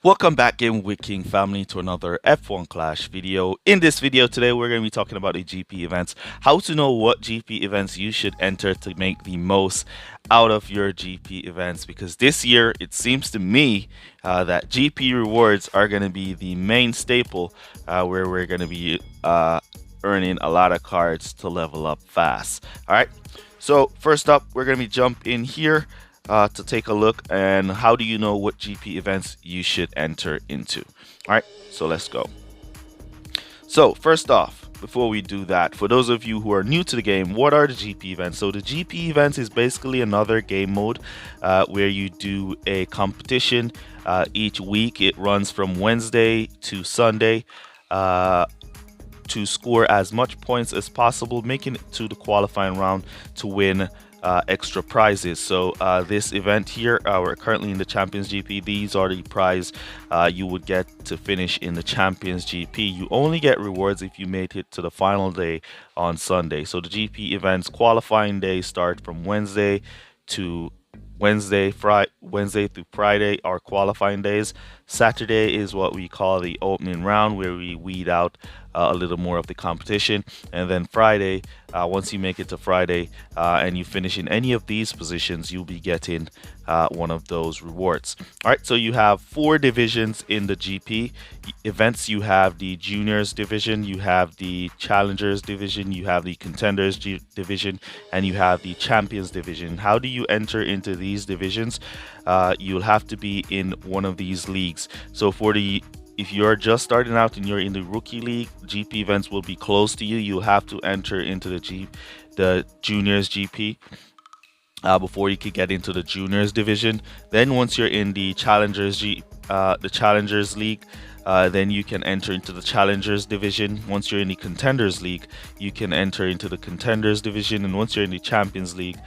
Welcome back in with King family to another F1 Clash video. In this video today we're going to be talking about the GP events, how to know what GP events you should enter to make the most out of your GP events, because this year it seems to me that GP rewards are going to be the main staple where we're going to be earning a lot of cards to level up fast. Alright, so first up we're going to be jump in here to take a look and how do you know what GP events you should enter into. All right, so let's go. So first off, before we do that, for those of you who are new to the game, what are the GP events? So the GP events is basically another game mode where you do a competition each week. It runs from Wednesday to Sunday to score as much points as possible, making it to the qualifying round to win extra prizes. So this event here, we're currently in the Champions GP. These are the prize you would get to finish in the Champions GP. You only get rewards if you made it to the final day on Sunday. So the GP events qualifying days start from Wednesday through Friday are qualifying days. Saturday is what we call the opening round, where we weed out a little more of the competition, and then Friday, once you make it to Friday and you finish in any of these positions, you'll be getting one of those rewards. All right, so you have 4 divisions in the GP events. You have the juniors division, you have the challengers division, you have the contenders division, and you have the champions division. How do you enter into these divisions? You'll have to be in one of these leagues. So if you're just starting out and you're in the rookie league, GP events will be close to you. You'll have to enter into the juniors GP before you could get into the juniors division. Then once you're in the challengers league, then you can enter into the challengers division. Once you're in the contenders league, you can enter into the contenders division, and once you're in the champions league,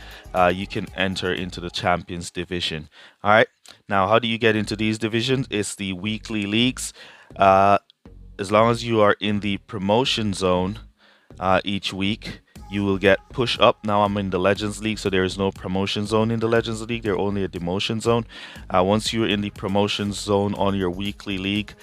you can enter into the champions division. All right, now how do you get into these divisions? It's the weekly leagues. As long as you are in the promotion zone each week, you will get pushed up. Now I'm in the Legends League, so there is no promotion zone in the Legends League. They're only a demotion zone. Once you're in the promotion zone on your weekly league,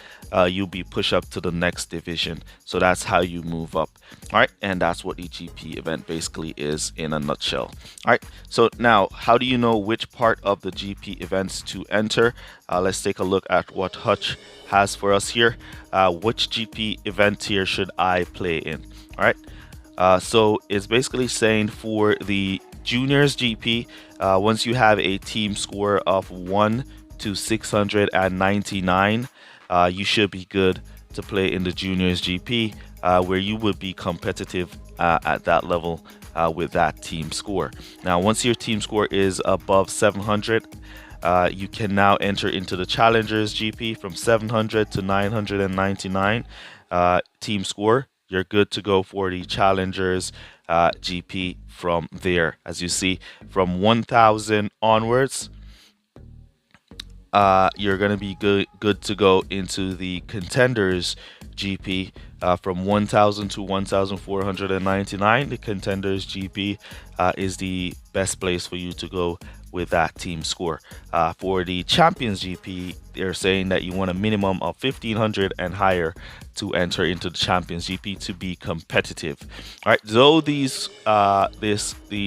you'll be pushed up to the next division. So that's how you move up. All right, and that's what the GP event basically is in a nutshell. All right, so now how do you know which part of the GP events to enter? Let's take a look at what Hutch has for us here. Which GP event here should I play in? All right. So it's basically saying for the juniors GP, once you have a team score of 1 to 699, you should be good to play in the juniors GP, where you would be competitive at that level with that team score. Now, once your team score is above 700, you can now enter into the challengers GP from 700 to 999 team score. You're good to go for the challengers GP from there. As you see, from 1000 onwards, you're going to be good to go into the contenders GP. From 1000 to 1499, the contenders GP is the best place for you to go with that team score. For the champions GP, they're saying that you want a minimum of 1500 and higher to enter into the champions GP to be competitive. All right, though these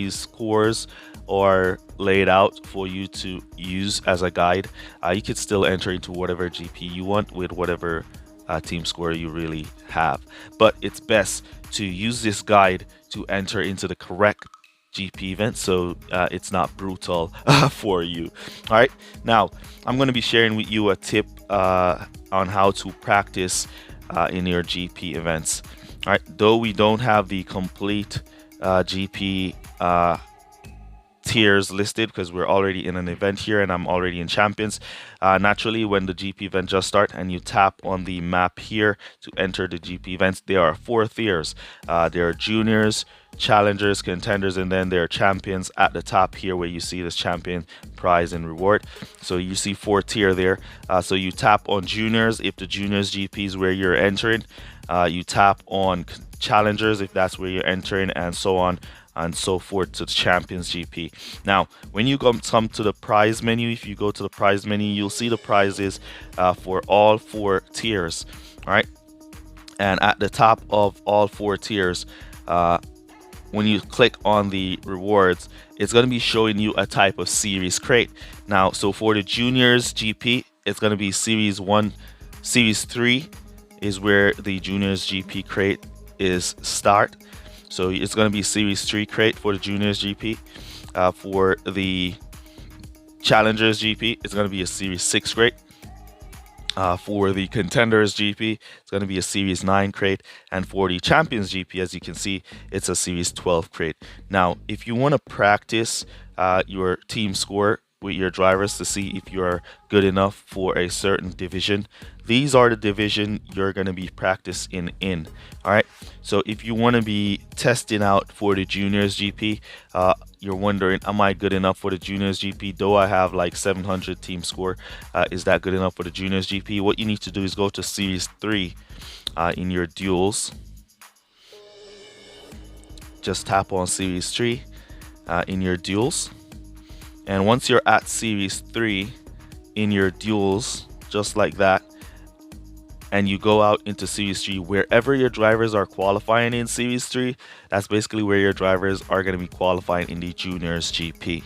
scores are laid out for you to use as a guide, you could still enter into whatever GP you want with whatever team score you really have, but it's best to use this guide to enter into the correct GP event, so it's not brutal for you. All right, now I'm going to be sharing with you a tip on how to practice in your GP events. All right, though we don't have the complete GP tiers listed because we're already in an event here and I'm already in champions. Naturally, when the GP event just starts and you tap on the map here to enter the GP events, there are 4 tiers. There are juniors, challengers, contenders, and then there are champions at the top here where you see this champion prize and reward. So you see 4 tier there. So you tap on juniors if the juniors GP is where you're entering. You tap on challengers if that's where you're entering, and so on and so forth to the Champions GP. Now, when you come to the prize menu, if you go to the prize menu, you'll see the prizes for all 4 tiers. All right, and at the top of all 4 tiers, when you click on the rewards, it's going to be showing you a type of series crate. Now, so for the juniors GP, it's going to be series 1. Series 3 is where the juniors GP crate is start. So it's going to be series 3 crate for the juniors GP. For the challengers GP, it's going to be a series 6 crate. For the contenders GP, it's going to be a series 9 crate, and for the champions GP, as you can see, it's a series 12 crate. Now, if you want to practice your team score with your drivers to see if you're good enough for a certain division, these are the division you're going to be practicing in. All right, so if you want to be testing out for the juniors GP, you're wondering, am I good enough for the juniors GP? Though I have like 700 team score, is that good enough for the juniors GP? What you need to do is go to series 3 in your duels. Just tap on series 3 in your duels, and once you're at series 3 in your duels, just like that, and you go out into series 3, wherever your drivers are qualifying in series 3, that's basically where your drivers are going to be qualifying in the juniors GP.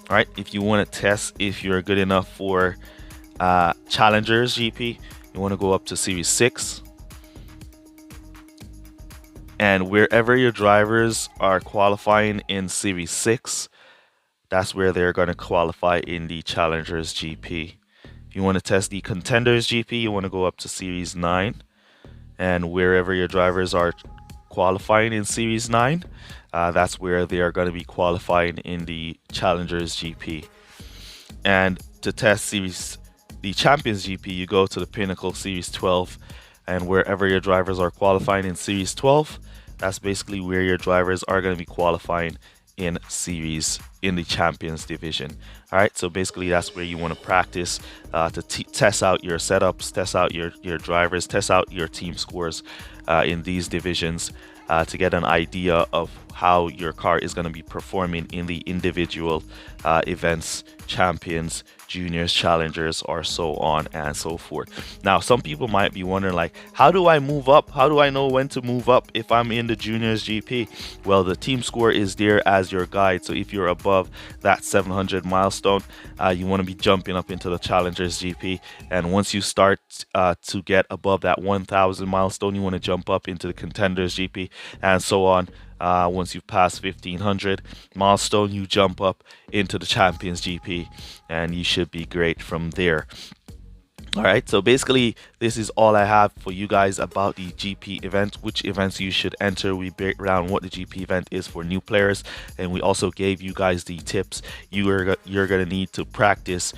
All right, if you want to test if you're good enough for challengers GP, you want to go up to series 6, and wherever your drivers are qualifying in series 6, that's where they're going to qualify in the challengers GP. If you want to test the contenders GP, you want to go up to series 9, and wherever your drivers are qualifying in series 9, that's where they are going to be qualifying in the challengers GP. And to test the champions GP, you go to the pinnacle series 12, and wherever your drivers are qualifying in series 12, that's basically where your drivers are going to be qualifying in the champions division. All right, so basically that's where you want to practice to test out your setups, test out your drivers, test out your team scores in these divisions to get an idea of how your car is going to be performing in the individual events, champions, juniors, challengers, or so on and so forth. Now, some people might be wondering, like, how do I move up? How do I know when to move up if I'm in the juniors GP? Well, the team score is there as your guide. So if you're above that 700 milestone, you want to be jumping up into the challengers GP. And once you start to get above that 1000 milestone, you want to jump up into the contenders GP, and so on. Once you've passed 1500 milestone, you jump up into the champions GP, and you should be great from there. All right, so basically this is all I have for you guys about the GP event, which events you should enter. We break down what the GP event is for new players, and we also gave you guys the tips you're gonna need to practice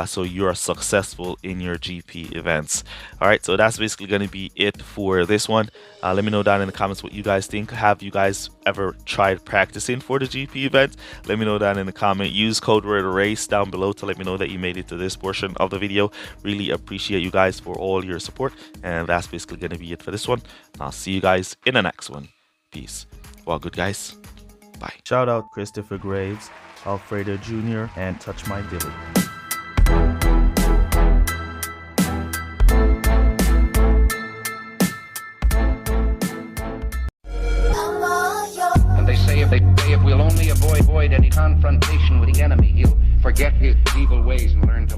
so you are successful in your GP events. All right, so that's basically gonna be it for this one. Let me know down in the comments what you guys think. Have you guys ever tried practicing for the GP event? Let me know down in the comment. Use code word RACE down below to let me know that you made it to this portion of the video. Really appreciate you guys for all your support, and that's basically going to be it for this one. I'll see you guys in the next one. Peace. Well, good guys. Bye. Shout out Christopher Graves, Alfredo Jr., and Touch My Billy. And they say if we'll only avoid any confrontation with the enemy, he'll forget his evil ways and learn to love.